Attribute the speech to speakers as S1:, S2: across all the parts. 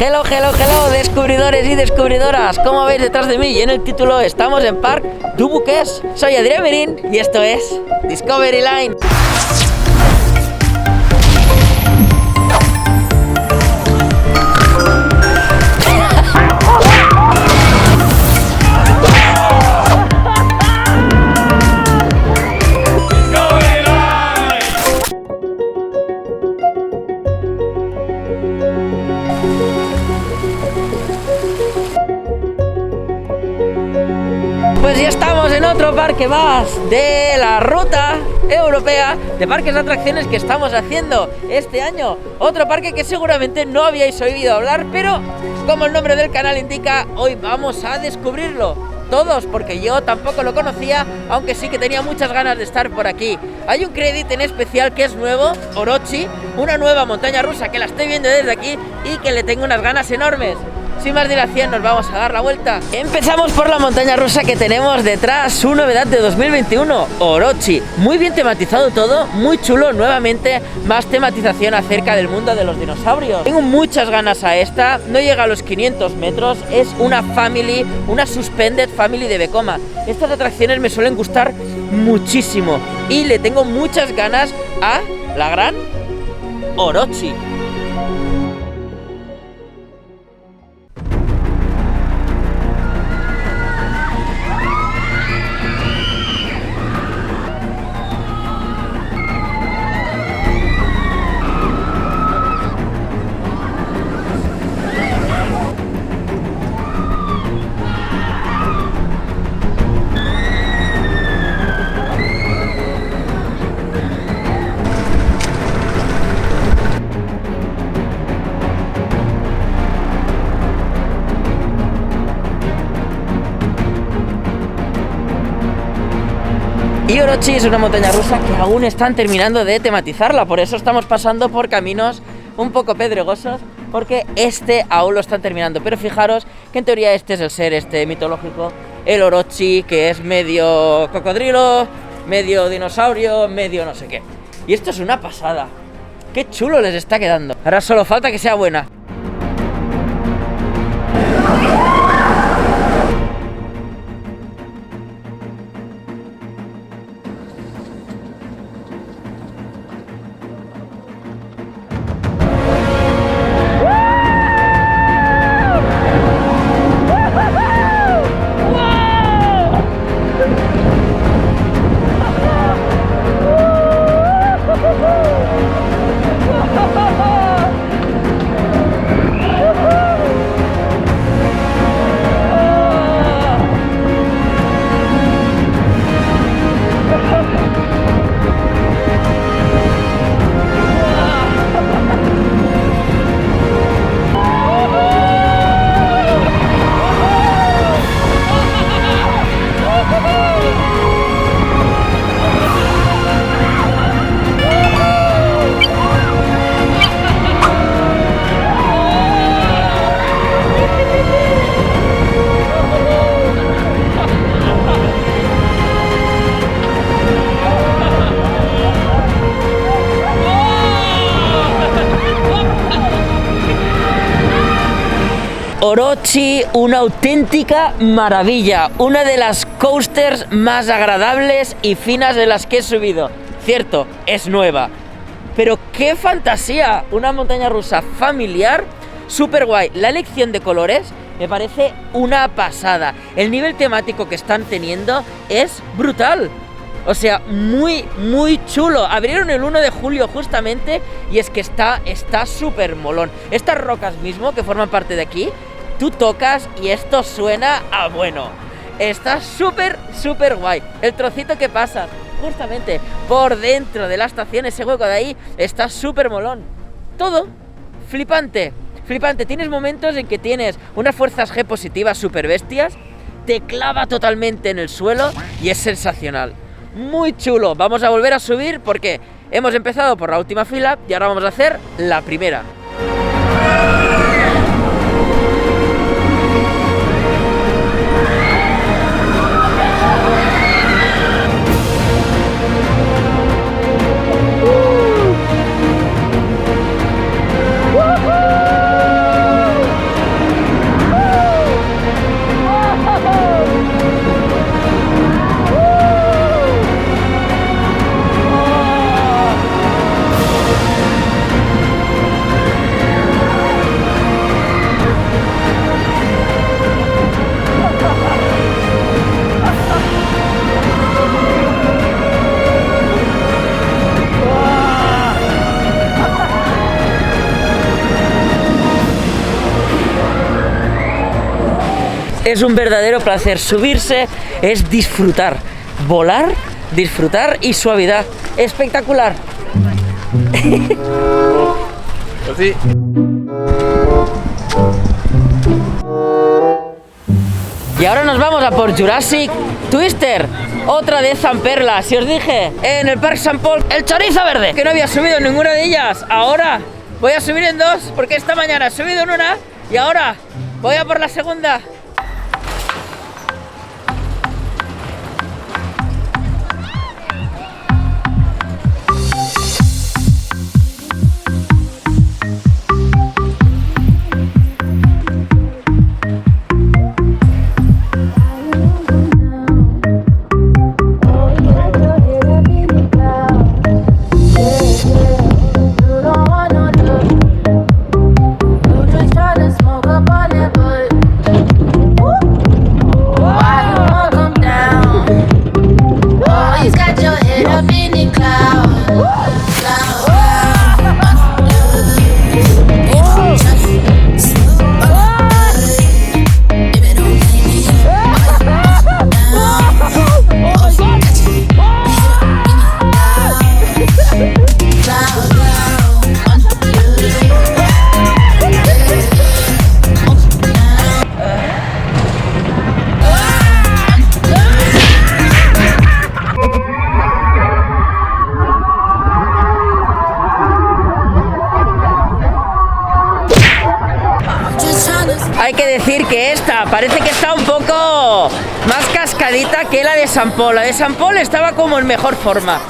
S1: Hello, hello, hello, descubridores y descubridoras. Como veis detrás de mí y en el título, estamos en Parc du Buqués. Soy Adrián Merín y esto es Discovery Line. Pues ya estamos en otro parque más de la ruta europea de parques de atracciones que estamos haciendo este año. Otro parque que seguramente no habíais oído hablar, pero como el nombre del canal indica, hoy vamos a descubrirlo todos, porque yo tampoco lo conocía, aunque sí que tenía muchas ganas de estar por aquí. Hay un crédito en especial que es nuevo, Orochi, una nueva montaña rusa que la estoy viendo desde aquí y que le tengo unas ganas enormes. Sin más dilación, nos vamos a dar la vuelta. Empezamos por la montaña rusa que tenemos detrás, su novedad de 2021, Orochi. Muy bien tematizado todo, muy chulo, nuevamente más tematización acerca del mundo de los dinosaurios. Tengo muchas ganas a esta, no llega a los 500 metros, es una family, una suspended family de Vekoma. Estas atracciones me suelen gustar muchísimo y le tengo muchas ganas a la gran Orochi. Y Orochi es una montaña rusa que aún están terminando de tematizarla, por eso estamos pasando por caminos un poco pedregosos, porque este aún lo están terminando. Pero fijaros que en teoría este es el ser mitológico, el Orochi, que es medio cocodrilo, medio dinosaurio, medio no sé qué. Y esto es una pasada. Qué chulo les está quedando. Ahora solo falta que sea buena. Orochi, una auténtica maravilla, una de las coasters más agradables y finas de las que he subido. Cierto, es nueva, pero qué fantasía, una montaña rusa familiar, súper guay. La elección de colores me parece una pasada, el nivel temático que están teniendo es brutal. O sea, muy, muy chulo. Abrieron el 1 de julio justamente y es que está súper molón. Estas rocas mismo que forman parte de aquí, tú tocas y esto suena a bueno. Está súper, súper guay. El trocito que pasas justamente por dentro de la estación, ese hueco de ahí, está súper molón. Todo flipante, flipante. Tienes momentos en que tienes unas fuerzas G positivas súper bestias, te clava totalmente en el suelo y es sensacional. Muy chulo. Vamos a volver a subir porque hemos empezado por la última fila y ahora vamos a hacer la primera. es un verdadero placer. Subirse es disfrutar, volar, disfrutar y suavidad. Espectacular.
S2: Así.
S1: Y ahora nos vamos a por Jurassic Twister, otra de Zamperla. Si os dije en el Parque Sant Pol el chorizo verde, que no había subido en ninguna de ellas, ahora voy a subir en dos, porque esta mañana he subido en una y ahora voy a por la segunda. Hay que decir que esta parece que está un poco más cascadita que la de Sant Pol. La de Sant Pol estaba como en mejor forma.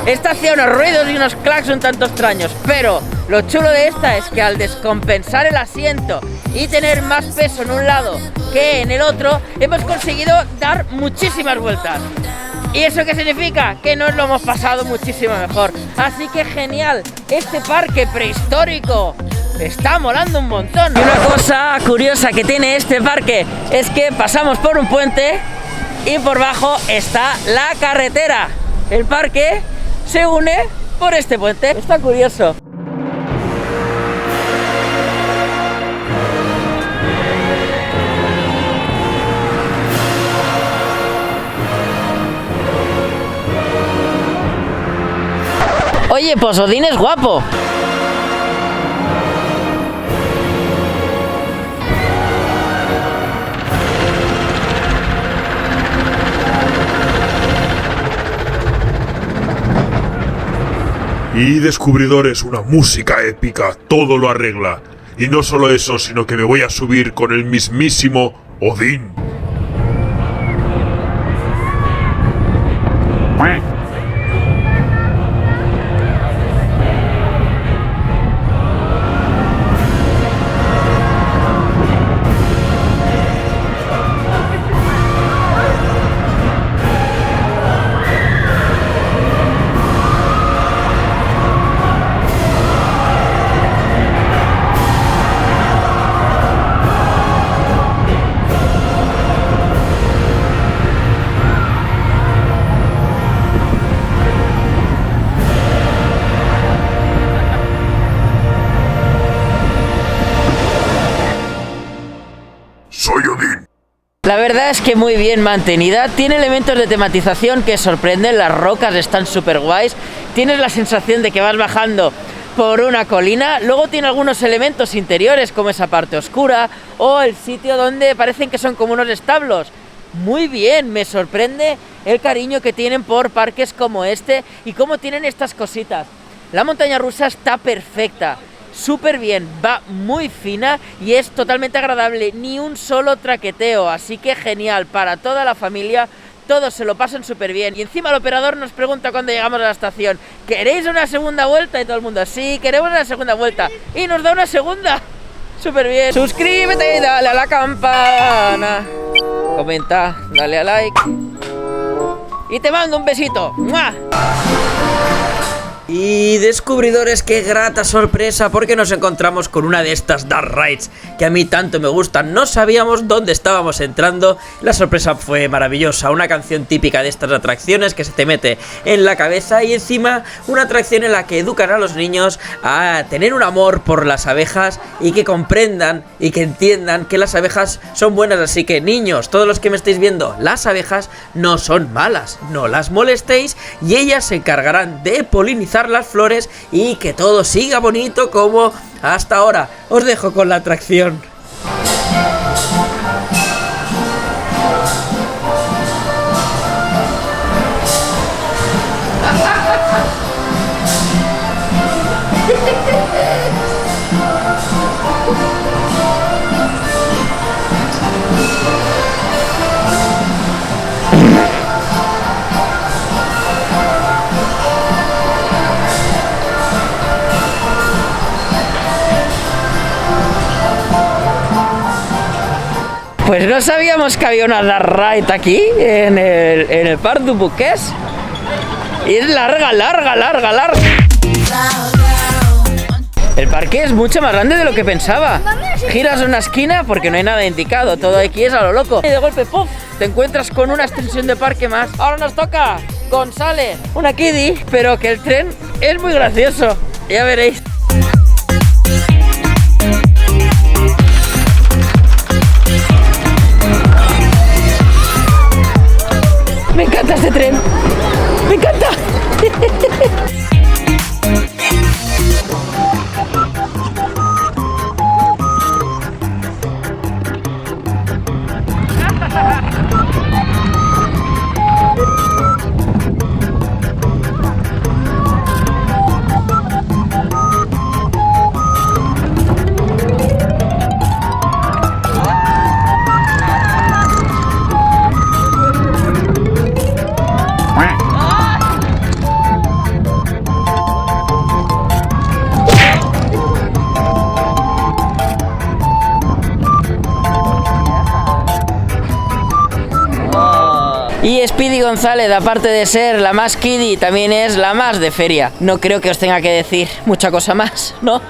S1: Esta hacía unos ruidos y unos clacks un tanto extraños, pero lo chulo de esta es que al descompensar el asiento y tener más peso en un lado que en el otro, hemos conseguido dar muchísimas vueltas. ¿Y eso qué significa? Que nos lo hemos pasado muchísimo mejor. Así que genial, este parque prehistórico está molando un montón. Y una cosa curiosa que tiene este parque es que pasamos por un puente y por bajo está la carretera. El parque se une por este puente. Está curioso. Oye, pues Odín es guapo.
S3: Y descubridores, una música épica, todo lo arregla. Y no solo eso, sino que me voy a subir con el mismísimo Odín. Soy Odín.
S1: La verdad es que muy bien mantenida, tiene elementos de tematización que sorprenden, las rocas están súper guays, tienes la sensación de que vas bajando por una colina, luego tiene algunos elementos interiores como esa parte oscura o el sitio donde parecen que son como unos establos. Muy bien, me sorprende el cariño que tienen por parques como este y cómo tienen estas cositas. La montaña rusa está perfecta. Súper bien, va muy fina y es totalmente agradable, ni un solo traqueteo, así que genial, para toda la familia, todos se lo pasan súper bien. Y encima el operador nos pregunta cuando llegamos a la estación, ¿queréis una segunda vuelta? Y todo el mundo, sí, queremos una segunda vuelta, y nos da una segunda, súper bien. Suscríbete y dale a la campana, comenta, dale a like, y te mando un besito. ¡Mua! Y descubridores, qué grata sorpresa, porque nos encontramos con una de estas Dark Rides que a mí tanto me gustan. No sabíamos dónde estábamos entrando, la sorpresa fue maravillosa. Una canción típica de estas atracciones que se te mete en la cabeza, y encima una atracción en la que educan a los niños a tener un amor por las abejas y que comprendan y que entiendan que las abejas son buenas. Así que niños, todos los que me estáis viendo, las abejas no son malas, no las molestéis y ellas se encargarán de polinizar las flores y que todo siga bonito como hasta ahora. Os dejo con la atracción. Pues no sabíamos que había una Dark Ride aquí en el Parc du Boqués. Y es larga. El parque es mucho más grande de lo que pensaba. Giras una esquina porque no hay nada indicado, todo aquí es a lo loco. Y de golpe, ¡puf!, te encuentras con una extensión de parque más. Ahora nos toca González, una kiddie, pero que el tren es muy gracioso. Ya veréis. Me encanta este tren, me encanta. Y Speedy González, aparte de ser la más kiddie, también es la más de feria. No creo que os tenga que decir mucha cosa más, ¿no?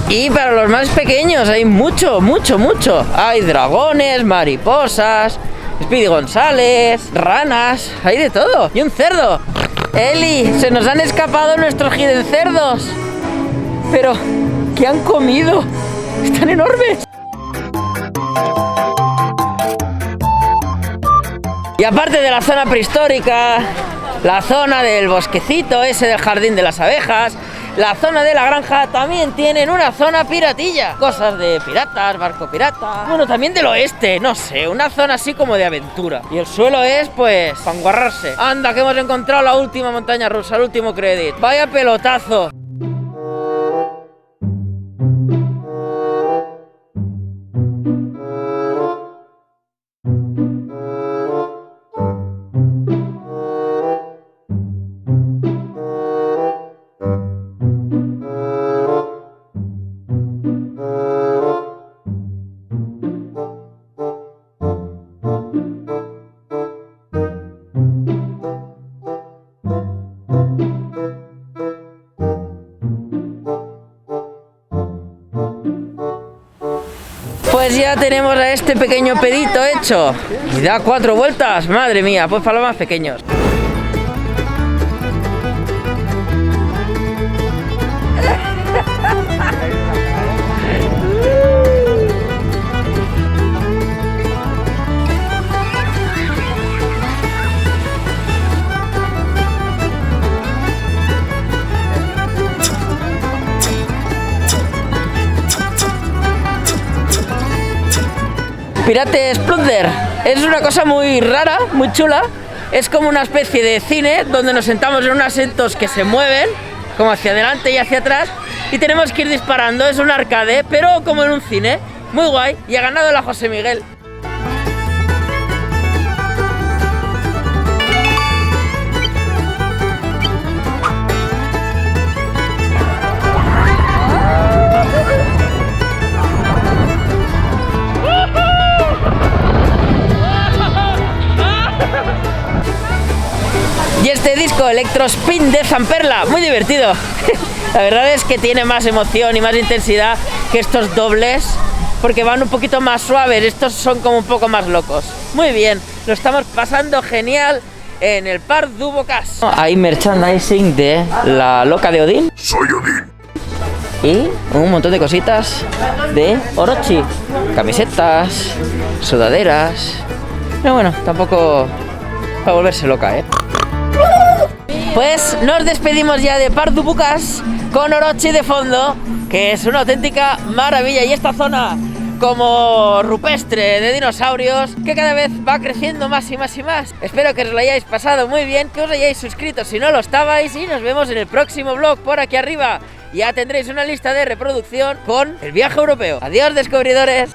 S1: Y para los más pequeños hay mucho. Hay dragones, mariposas, Speedy González, ranas, hay de todo. Y un cerdo. Eli, se nos han escapado nuestros hidden cerdos. Pero, ¿qué han comido? ¡Están enormes! Y aparte de la zona prehistórica, la zona del bosquecito ese del jardín de las abejas, la zona de la granja, también tienen una zona piratilla. Cosas de piratas, barco pirata. Bueno, también del oeste, no sé, una zona así como de aventura. Y el suelo es, pues, para enguarrarse. Anda, que hemos encontrado la última montaña rusa, el último credit. ¡Vaya pelotazo! Pues ya tenemos a este pequeño pedito hecho. Y da 4 vueltas, madre mía, pues para los más pequeños. Pirate Splunder es una cosa muy rara, muy chula. Es como una especie de cine donde nos sentamos en unos asientos que se mueven, como hacia adelante y hacia atrás, y tenemos que ir disparando. Es un arcade, pero como en un cine. Muy guay, y ha ganado la José Miguel. mítico Electro Spin de Zamperla. Muy divertido. La verdad es que tiene más emoción y más intensidad que estos dobles, porque van un poquito más suaves. Estos son como un poco más locos. Muy bien, lo estamos pasando genial en el Parc du Bocage. Hay merchandising de la loca de Odín.
S3: Soy Odín.
S1: Y un montón de cositas de Orochi. Camisetas, sudaderas. Pero bueno, tampoco para volverse loca, ¿eh? Pues nos despedimos ya de Parc du Bocage con Orochi de fondo, que es una auténtica maravilla. Y esta zona como rupestre de dinosaurios que cada vez va creciendo más y más y más. Espero que os lo hayáis pasado muy bien, que os hayáis suscrito si no lo estabais, y nos vemos en el próximo vlog por aquí arriba. Ya tendréis una lista de reproducción con el viaje europeo. Adiós, descubridores.